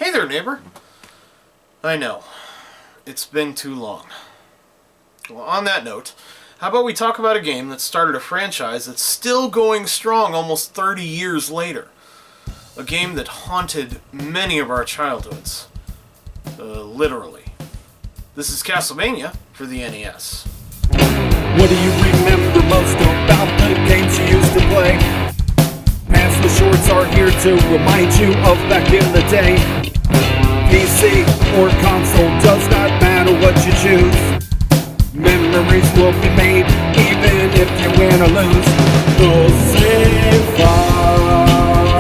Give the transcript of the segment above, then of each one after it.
Hey there, neighbor. I know. It's been too long. Well, on that note, how about we talk about a game that started a franchise that's still going strong almost 30 years later? A game that haunted many of our childhoods. Literally. This is Castlevania for the NES. What do you remember most about the games you used to play? Pantsless shorts are here to remind you of back in the day. PC or console, does not matter what you choose. Memories will be made even if you win or lose. The save file.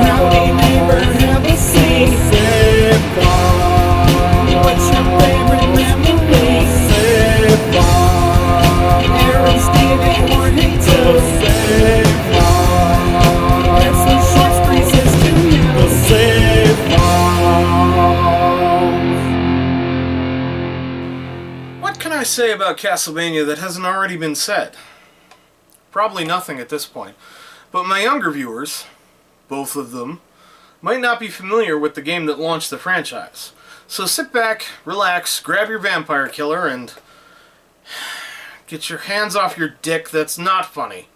Now we never have a save. Save file. What's your favorite memory? Save file. Arrows giving warning to Save file. That's the shorts presents to you. The save file. What can I say about Castlevania that hasn't already been said? Probably nothing at this point. But my younger viewers, both of them, might not be familiar with the game that launched the franchise. So sit back, relax, grab your vampire killer, and get your hands off your dick that's not funny.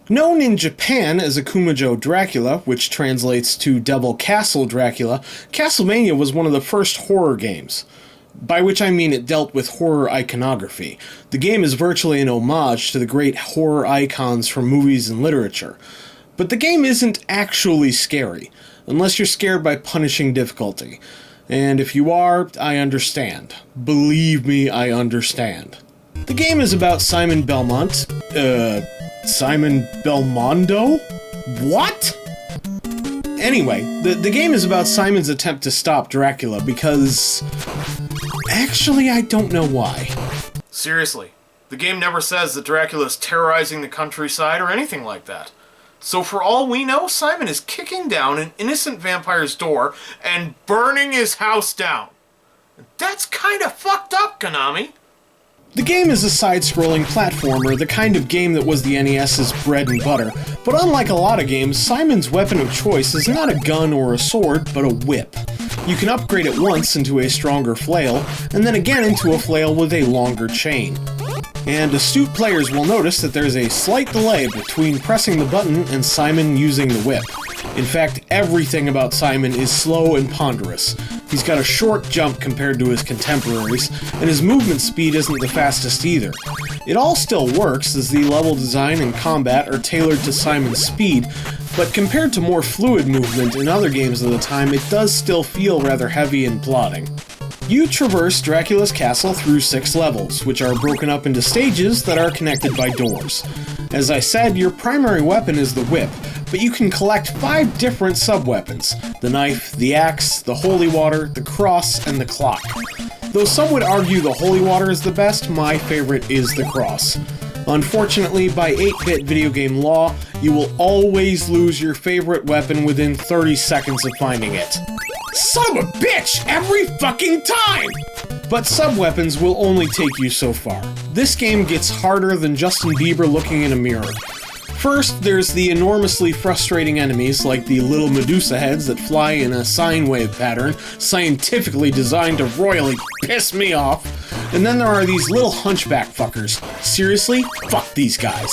Known in Japan as Akumajo Dracula, which translates to Devil Castle Dracula, Castlevania was one of the first horror games. By which I mean it dealt with horror iconography. The game is virtually an homage to the great horror icons from movies and literature. But the game isn't actually scary, unless you're scared by punishing difficulty. And if you are, I understand. Believe me, I understand. The game is about Simon Belmont. Simon Belmondo? What? Anyway, the game is about Simon's attempt to stop Dracula because... Actually, I don't know why. Seriously, the game never says that Dracula's terrorizing the countryside or anything like that. So for all we know, Simon is kicking down an innocent vampire's door and burning his house down. That's kinda fucked up, Konami. The game is a side-scrolling platformer, the kind of game that was the NES's bread and butter, but unlike a lot of games, Simon's weapon of choice is not a gun or a sword, but a whip. You can upgrade it once into a stronger flail, and then again into a flail with a longer chain. And astute players will notice that there's a slight delay between pressing the button and Simon using the whip. In fact, everything about Simon is slow and ponderous. He's got a short jump compared to his contemporaries, and his movement speed isn't the fastest either. It all still works, as the level design and combat are tailored to Simon's speed, but compared to more fluid movement in other games of the time, it does still feel rather heavy and plodding. You traverse Dracula's castle through 6 levels, which are broken up into stages that are connected by doors. As I said, your primary weapon is the whip, but you can collect 5 different sub-weapons: the knife, the axe, the holy water, the cross, and the clock. Though some would argue the holy water is the best, my favorite is the cross. Unfortunately, by 8-bit video game law, you will always lose your favorite weapon within 30 seconds of finding it. Son of a bitch! Every fucking time! But sub-weapons will only take you so far. This game gets harder than Justin Bieber looking in a mirror. First, there's the enormously frustrating enemies like the little Medusa heads that fly in a sine wave pattern, scientifically designed to royally piss me off. And then there are these little hunchback fuckers. Seriously? Fuck these guys.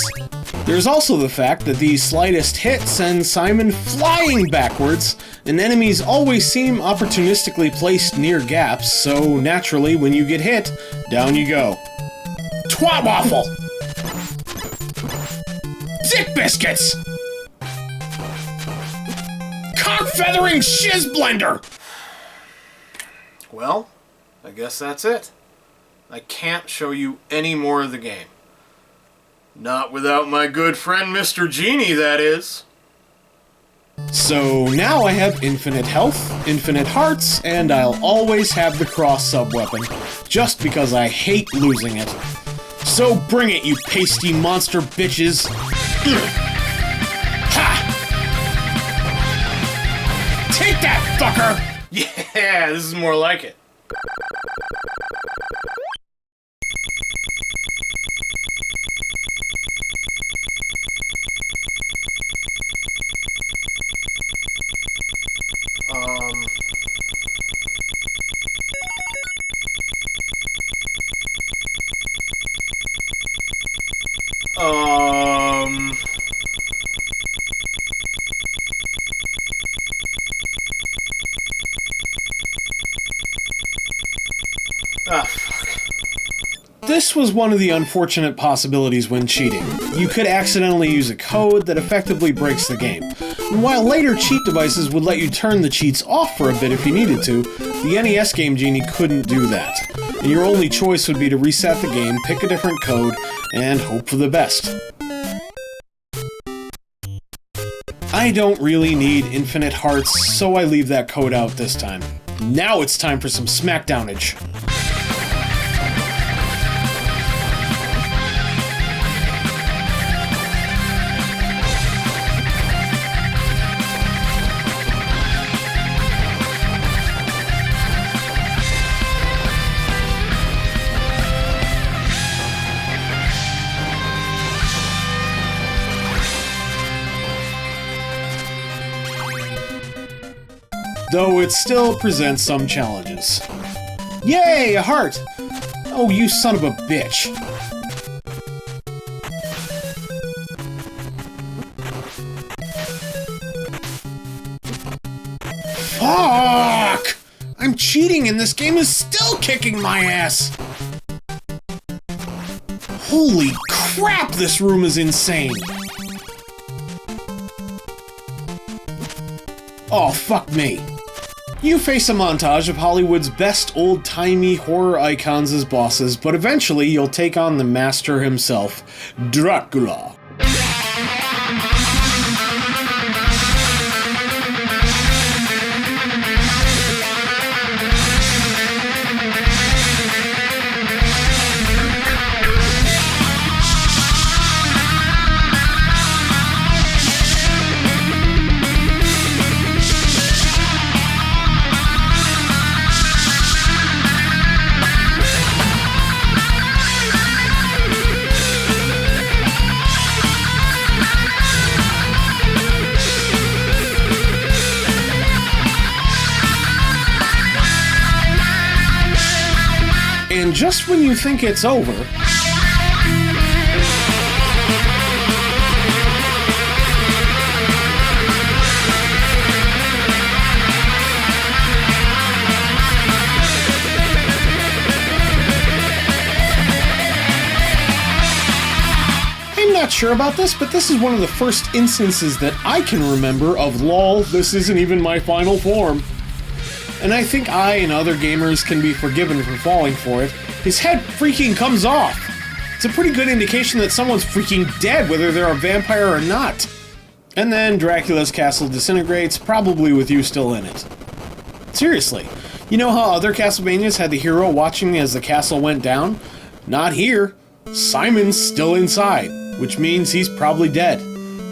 There's also the fact that the slightest hit sends Simon flying backwards, and enemies always seem opportunistically placed near gaps, so naturally, when you get hit, down you go. Twat waffle! Dick biscuits! Cock-feathering shiz blender! Well, I guess that's it. I can't show you any more of the game. Not without my good friend Mr. Genie, that is. So now I have infinite health, infinite hearts, and I'll always have the cross sub-weapon, just because I hate losing it. So bring it, you pasty monster bitches! Ha! Take that, fucker! Yeah, this is more like it. This was one of the unfortunate possibilities when cheating. You could accidentally use a code that effectively breaks the game. And while later cheat devices would let you turn the cheats off for a bit if you needed to, the NES Game Genie couldn't do that. And your only choice would be to reset the game, pick a different code, and hope for the best. I don't really need infinite hearts, so I leave that code out this time. Now it's time for some smackdownage. Though it still presents some challenges. Yay, a heart! Oh, you son of a bitch. Fuck! I'm cheating and this game is still kicking my ass! Holy crap, this room is insane! Oh, fuck me. You face a montage of Hollywood's best old-timey horror icons as bosses, but eventually you'll take on the master himself, Dracula. And just when you think it's over, I'm not sure about this, but this is one of the first instances that I can remember of lol, this isn't even my final form. And I think I and other gamers can be forgiven for falling for it. His head freaking comes off! It's a pretty good indication that someone's freaking dead, whether they're a vampire or not. And then Dracula's castle disintegrates, probably with you still in it. Seriously, you know how other Castlevanias had the hero watching as the castle went down? Not here. Simon's still inside, which means he's probably dead.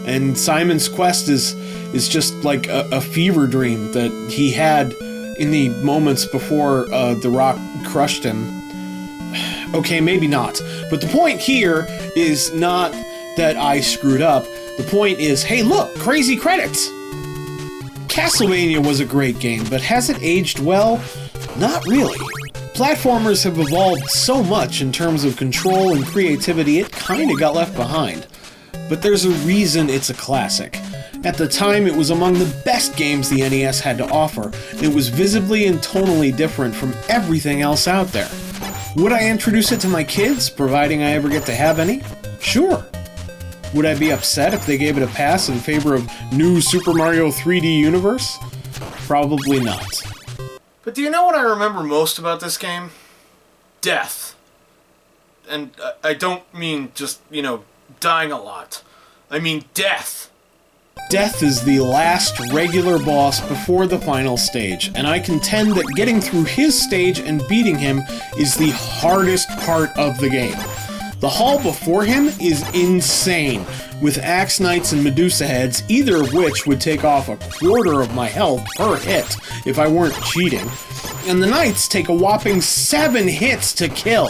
And Simon's quest is just like a fever dream that he had in the moments before the rock crushed him. Okay, maybe not. But the point here is not that I screwed up. The point is, hey look, crazy credits! Castlevania was a great game, but has it aged well? Not really. Platformers have evolved so much in terms of control and creativity, it kinda got left behind. But there's a reason it's a classic. At the time, it was among the best games the NES had to offer. It was visibly and tonally different from everything else out there. Would I introduce it to my kids, providing I ever get to have any? Sure. Would I be upset if they gave it a pass in favor of New Super Mario 3D Universe? Probably not. But do you know what I remember most about this game? Death. And I don't mean just, dying a lot. I mean death. Death is the last regular boss before the final stage, and I contend that getting through his stage and beating him is the hardest part of the game. The hall before him is insane, with Axe Knights and Medusa Heads, either of which would take off a quarter of my health per hit if I weren't cheating, and the Knights take a whopping 7 hits to kill.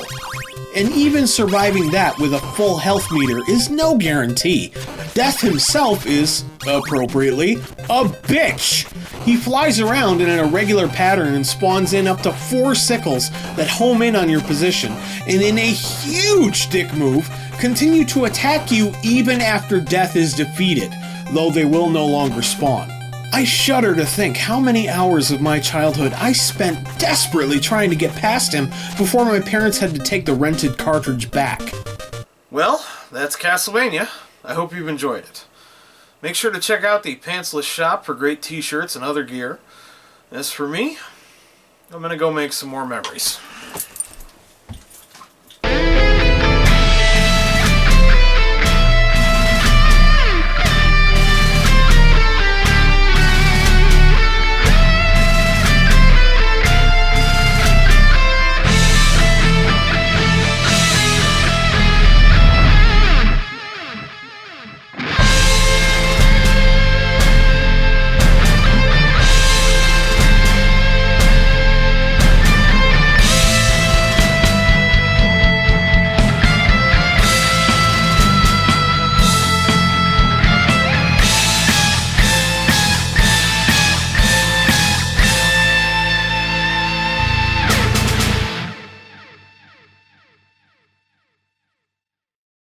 And even surviving that with a full health meter is no guarantee. Death himself is, appropriately, a bitch! He flies around in an irregular pattern and spawns in up to 4 sickles that home in on your position, and in a huge dick move, continue to attack you even after Death is defeated, though they will no longer spawn. I shudder to think how many hours of my childhood I spent desperately trying to get past him before my parents had to take the rented cartridge back. Well, that's Castlevania. I hope you've enjoyed it. Make sure to check out the Pantsless shop for great t-shirts and other gear. As for me, I'm gonna go make some more memories.